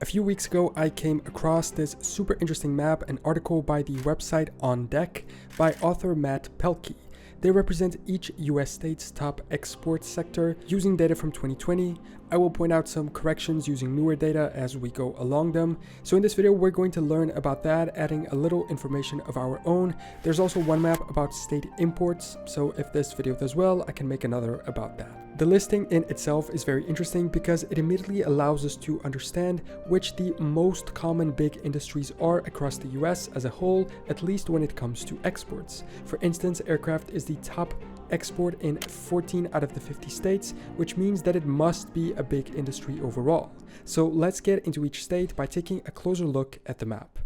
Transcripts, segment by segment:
A few weeks ago, I came across this super interesting map, an article by the website On Deck by author Matt Pelkey. They represent each US state's top export sector using data from 2020. I will point out some corrections using newer data as we go along them. So in this video, we're going to learn about that, adding a little information of our own. There's also one map about state imports, so if this video does well, I can make another about that. The listing in itself is very interesting because it immediately allows us to understand which the most common big industries are across the US as a whole, at least when it comes to exports. For instance, aircraft is the top export in 14 out of the 50 states, which means that it must be a big industry overall. So let's get into each state by taking a closer look at the map.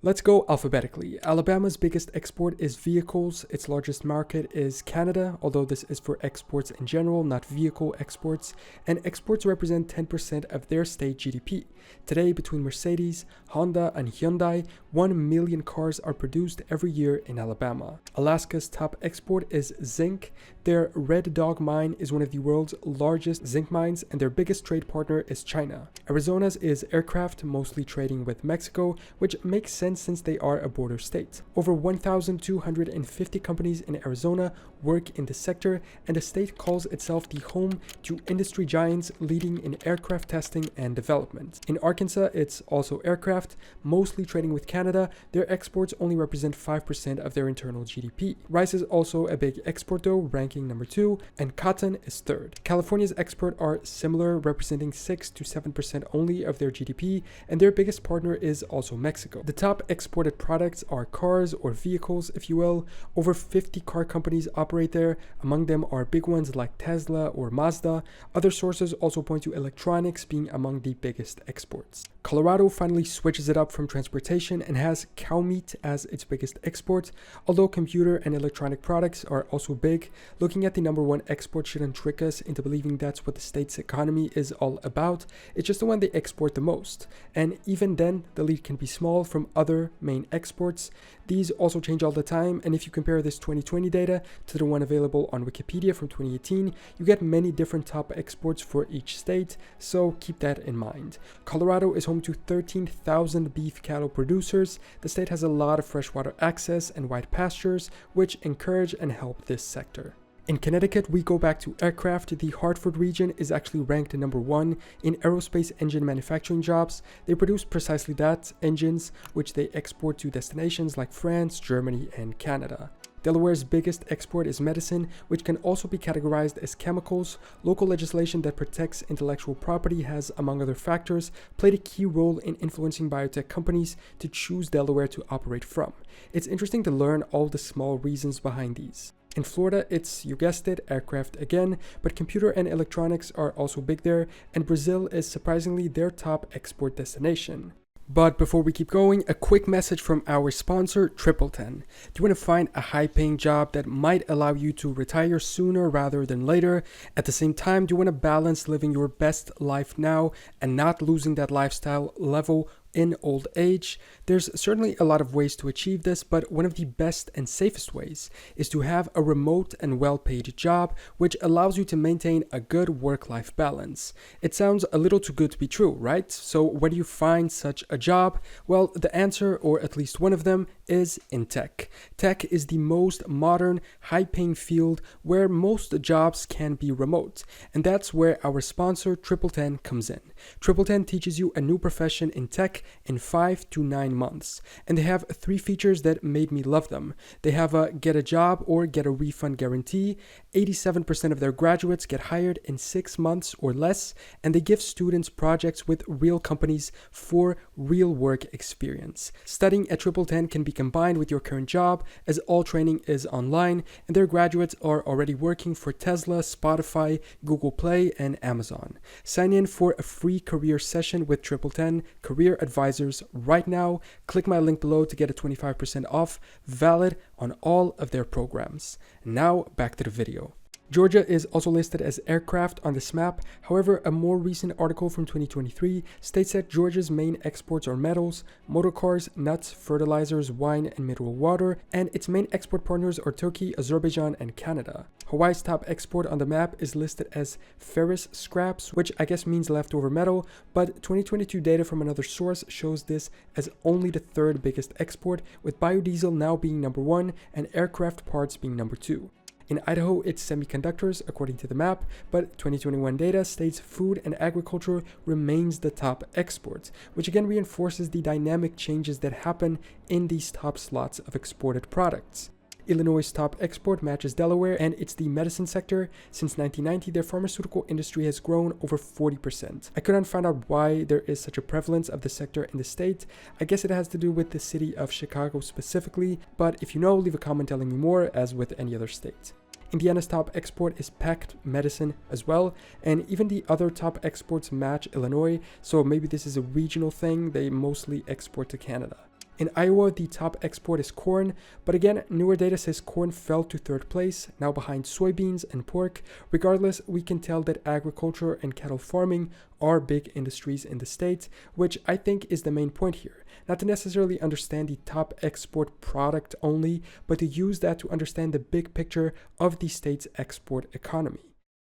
Let's go alphabetically. Alabama's biggest export is vehicles. Its largest market is Canada, although this is for exports in general, not vehicle exports. And exports represent 10% of their state GDP. Today, between Mercedes, Honda, and Hyundai, 1 million cars are produced every year in Alabama. Alaska's top export is zinc. Their Red Dog mine is one of the world's largest zinc mines, and their biggest trade partner is China. Arizona's is aircraft, mostly trading with Mexico, which makes sense since they are a border state. Over 1,250 companies in Arizona work in the sector, and the state calls itself the home to industry giants leading in aircraft testing and development. In Arkansas, it's also aircraft, mostly trading with Canada. Their exports only represent 5% of their internal GDP. Rice is also a big export though, ranking number 2, and cotton is 3rd. California's exports are similar, representing 6 to 7% only of their GDP, and their biggest partner is also Mexico. The top exported products are cars, or vehicles if you will. Over 50 car companies operate there. Among them are big ones like Tesla or Mazda. Other sources also point to electronics being among the biggest exports. Colorado finally switches it up from transportation and has cow meat as its biggest export, although computer and electronic products are also big. Looking at the number 1 export shouldn't trick us into believing that's what the state's economy is all about. It's just the one they export the most. And even then, the lead can be small from other main exports. These also change all the time, and if you compare this 2020 data to the one available on Wikipedia from 2018, you get many different top exports for each state, so keep that in mind. Colorado is home to 13,000 beef cattle producers. The state has a lot of freshwater access and wide pastures, which encourage and help this sector. In Connecticut, we go back to aircraft. The Hartford region is actually ranked number 1 in aerospace engine manufacturing jobs. They produce precisely that, engines, which they export to destinations like France, Germany, and Canada. Delaware's biggest export is medicine, which can also be categorized as chemicals. Local legislation that protects intellectual property has, among other factors, played a key role in influencing biotech companies to choose Delaware to operate from. It's interesting to learn all the small reasons behind these. In Florida, it's, you guessed it, aircraft again, but computer and electronics are also big there, and Brazil is surprisingly their top export destination. But before we keep going, a quick message from our sponsor, Tripleten. Do you want to find a high-paying job that might allow you to retire sooner rather than later? At the same time, do you want to balance living your best life now and not losing that lifestyle level in old age? There's certainly a lot of ways to achieve this, but one of the best and safest ways is to have a remote and well-paid job, which allows you to maintain a good work-life balance. It sounds a little too good to be true, right? So where do you find such a job? Well, the answer, or at least one of them, is in tech. Tech is the most modern, high-paying field where most jobs can be remote, and that's where our sponsor, Tripleten, comes in. Tripleten teaches you a new profession in tech in 5 to 9 months, and they have 3 features that made me love them. They have a get a job or get a refund guarantee. 87% of their graduates get hired in 6 months or less, and they give students projects with real companies for real work experience. Studying at Tripleten can be combined with your current job, as all training is online, and their graduates are already working for Tesla, Spotify, Google Play, and Amazon. Sign in for a free career session with Tripleten Career Advisors right now. Click my link below to get a 25% off, valid on all of their programs. Now back to the video. Georgia is also listed as aircraft on this map. However, a more recent article from 2023 states that Georgia's main exports are metals, motorcars, nuts, fertilizers, wine, and mineral water, and its main export partners are Turkey, Azerbaijan, and Canada. Hawaii's top export on the map is listed as ferrous scraps, which I guess means leftover metal, but 2022 data from another source shows this as only the third biggest export, with biodiesel now being number 1 and aircraft parts being number 2. In Idaho, it's semiconductors, according to the map, but 2021 data states food and agriculture remains the top exports, which again reinforces the dynamic changes that happen in these top slots of exported products. Illinois' top export matches Delaware, and it's the medicine sector. Since 1990, their pharmaceutical industry has grown over 40%. I couldn't find out why there is such a prevalence of the sector in the state. I guess it has to do with the city of Chicago specifically, but if you know, leave a comment telling me more, as with any other state. Indiana's top export is packed medicine as well, and even the other top exports match Illinois, so maybe this is a regional thing. They mostly export to Canada. In Iowa, the top export is corn, but again, newer data says corn fell to third place, now behind soybeans and pork. Regardless, we can tell that agriculture and cattle farming are big industries in the state, which I think is the main point here. Not to necessarily understand the top export product only, but to use that to understand the big picture of the state's export economy.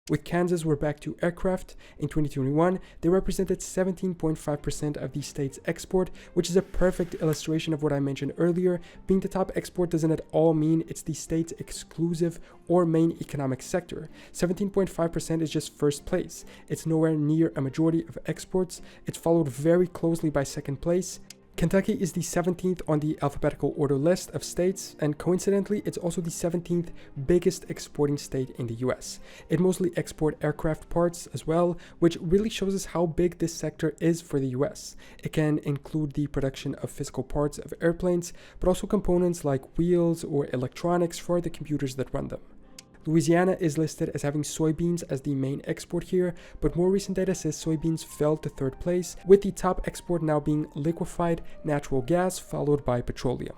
With Kansas, we're back to aircraft. In 2021, they represented 17.5% of the state's export, which is a perfect illustration of what I mentioned earlier. Being the top export doesn't at all mean it's the state's exclusive or main economic sector. 17.5% is just first place. It's nowhere near a majority of exports. It's followed very closely by second place. Kentucky is the 17th on the alphabetical order list of states, and coincidentally, it's also the 17th biggest exporting state in the US. It mostly exports aircraft parts as well, which really shows us how big this sector is for the US. It can include the production of physical parts of airplanes, but also components like wheels or electronics for the computers that run them. Louisiana is listed as having soybeans as the main export here, but more recent data says soybeans fell to third place, with the top export now being liquefied natural gas, followed by petroleum.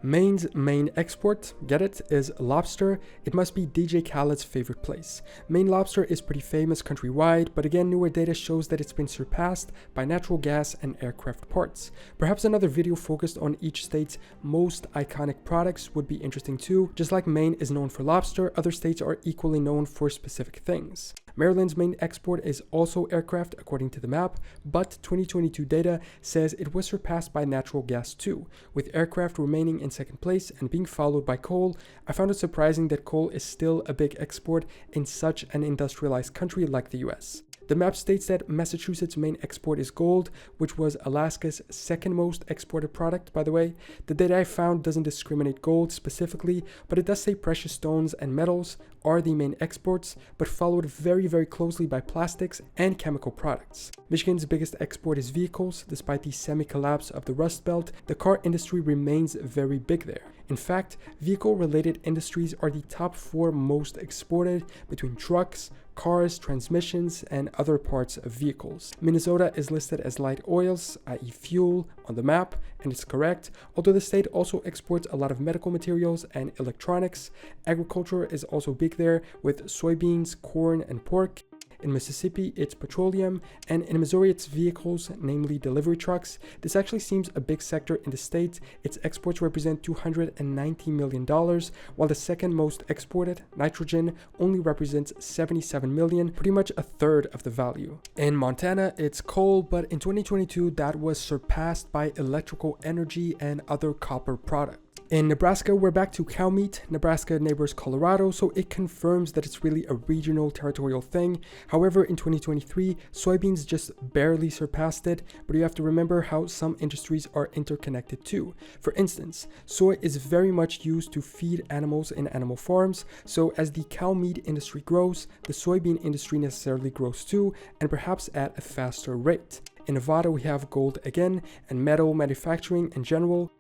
Maine's main export, get it, is lobster. It must be DJ Khaled's favorite place. Maine lobster is pretty famous countrywide, but again, newer data shows that it's been surpassed by natural gas and aircraft parts. Perhaps another video focused on each state's most iconic products would be interesting too. Just like Maine is known for lobster, other states are equally known for specific things. Maryland's main export is also aircraft, according to the map, but 2022 data says it was surpassed by natural gas too, with aircraft remaining in second place and being followed by coal. I found it surprising that coal is still a big export in such an industrialized country like the US. The map states that Massachusetts' main export is gold, which was Alaska's second most exported product, by the way. The data I found doesn't discriminate gold specifically, but it does say precious stones and metals are the main exports, but followed very, very closely by plastics and chemical products. Michigan's biggest export is vehicles. Despite the semi-collapse of the Rust Belt, the car industry remains very big there. In fact, vehicle-related industries are the top 4 most exported between trucks, cars, transmissions, and other parts of vehicles. Minnesota is listed as light oils, i.e. fuel, on the map, and it's correct, although the state also exports a lot of medical materials and electronics. Agriculture is also big there, with soybeans, corn, and pork. In Mississippi, it's petroleum, and in Missouri, it's vehicles, namely delivery trucks. This actually seems a big sector in the state. Its exports represent $290 million, while the second most exported, nitrogen, only represents $77 million, pretty much a third of the value. In Montana, it's coal, but in 2022, that was surpassed by electrical energy and other copper products. In Nebraska, we're back to cow meat. Nebraska neighbors Colorado, so it confirms that it's really a regional territorial thing. However, in 2023, soybeans just barely surpassed it, but you have to remember how some industries are interconnected too. For instance, soy is very much used to feed animals in animal farms, so as the cow meat industry grows, the soybean industry necessarily grows too, and perhaps at a faster rate. In Nevada, we have gold again, and metal manufacturing in general.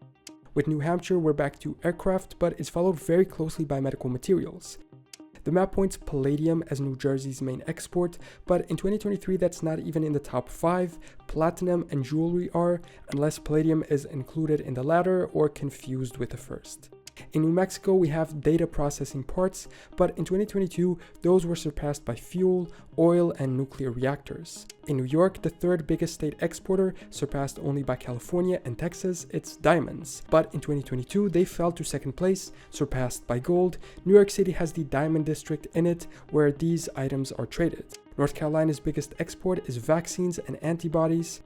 With New Hampshire, we're back to aircraft, but it's followed very closely by medical materials. The map points palladium as New Jersey's main export, but in 2023 that's not even in the top 5. Platinum and jewelry are, unless palladium is included in the latter or confused with the first. In New Mexico, we have data processing parts, but in 2022, those were surpassed by fuel, oil, and nuclear reactors. In New York, the third biggest state exporter, surpassed only by California and Texas, it's diamonds. But in 2022, they fell to second place, surpassed by gold. New York City has the Diamond District in it, where these items are traded. North Carolina's biggest export is vaccines and antibodies.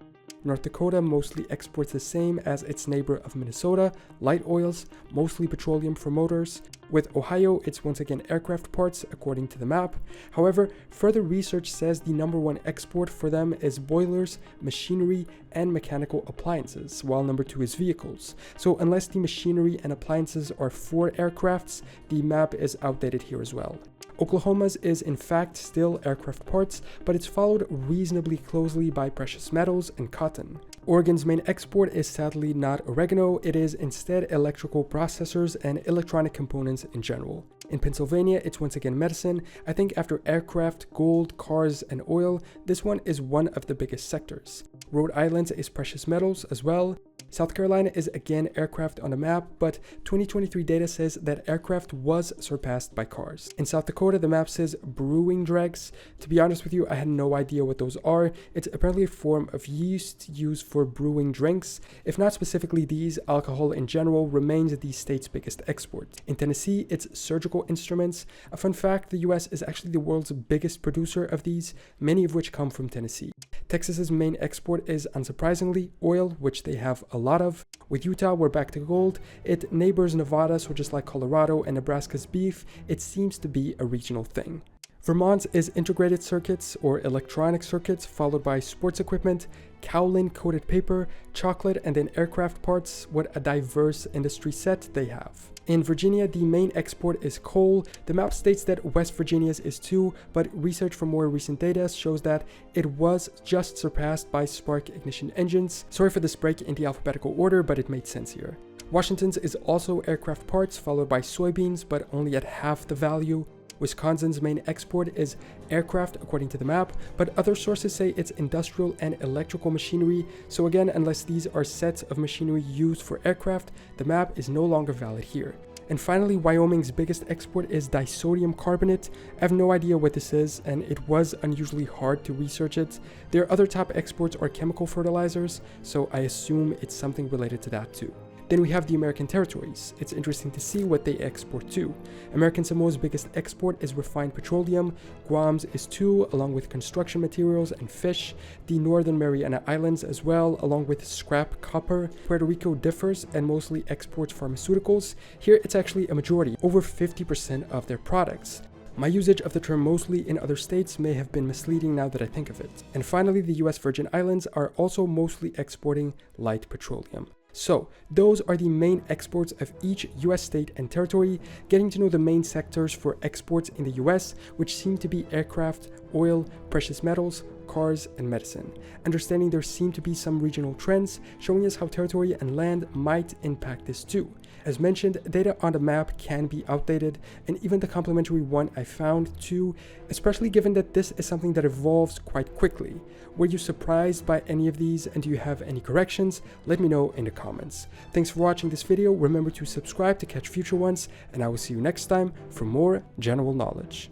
North Dakota mostly exports the same as its neighbor of Minnesota, light oils, mostly petroleum for motors. With Ohio, it's once again aircraft parts, according to the map. However, further research says the number one export for them is boilers, machinery, and mechanical appliances, while number two is vehicles. So unless the machinery and appliances are for aircrafts, the map is outdated here as well. Oklahoma's is in fact still aircraft parts, but it's followed reasonably closely by precious metals and cotton. Oregon's main export is sadly not oregano, it is instead electrical processors and electronic components in general. In Pennsylvania, it's once again medicine. I think after aircraft, gold, cars, and oil, this one is one of the biggest sectors. Rhode Island is precious metals as well. South Carolina is again aircraft on the map, but 2023 data says that aircraft was surpassed by cars. In South Dakota, the map says brewing dregs. To be honest with you, I had no idea what those are. It's apparently a form of yeast used for brewing drinks. If not specifically these, alcohol in general remains the state's biggest export. In Tennessee, it's surgical instruments. A fun fact, the US is actually the world's biggest producer of these, many of which come from Tennessee. Texas's main export is, unsurprisingly, oil, which they have a lot of. With Utah, we're back to gold. It neighbors Nevada, so just like Colorado and Nebraska's beef, it seems to be a regional thing. Vermont is integrated circuits or electronic circuits, followed by sports equipment, kaolin coated paper, chocolate, and then aircraft parts. What a diverse industry set they have. In Virginia, the main export is coal. The map states that West Virginia's is too, but research from more recent data shows that it was just surpassed by spark ignition engines. Sorry for this break in the alphabetical order, but it made sense here. Washington's is also aircraft parts, followed by soybeans, but only at half the value. Wisconsin's main export is aircraft according to the map, but other sources say it's industrial and electrical machinery. So again, unless these are sets of machinery used for aircraft, the map is no longer valid here. And finally, Wyoming's biggest export is disodium carbonate. I have no idea what this is, and it was unusually hard to research it. Their other top exports are chemical fertilizers, so I assume it's something related to that too. Then we have the American territories. It's interesting to see what they export to. American Samoa's biggest export is refined petroleum. Guam's is too, along with construction materials and fish. The Northern Mariana Islands as well, along with scrap copper. Puerto Rico differs and mostly exports pharmaceuticals. Here it's actually a majority, over 50% of their products. My usage of the term mostly in other states may have been misleading now that I think of it. And finally, the US Virgin Islands are also mostly exporting light petroleum. So, those are the main exports of each US state and territory, getting to know the main sectors for exports in the US, which seem to be aircraft, oil, precious metals, cars, and medicine. Understanding there seem to be some regional trends, showing us how territory and land might impact this too. As mentioned, data on the map can be outdated, and even the complementary one I found too, especially given that this is something that evolves quite quickly. Were you surprised by any of these, and do you have any corrections? Let me know in the comments. Thanks for watching this video. Remember to subscribe to catch future ones, and I will see you next time for more general knowledge.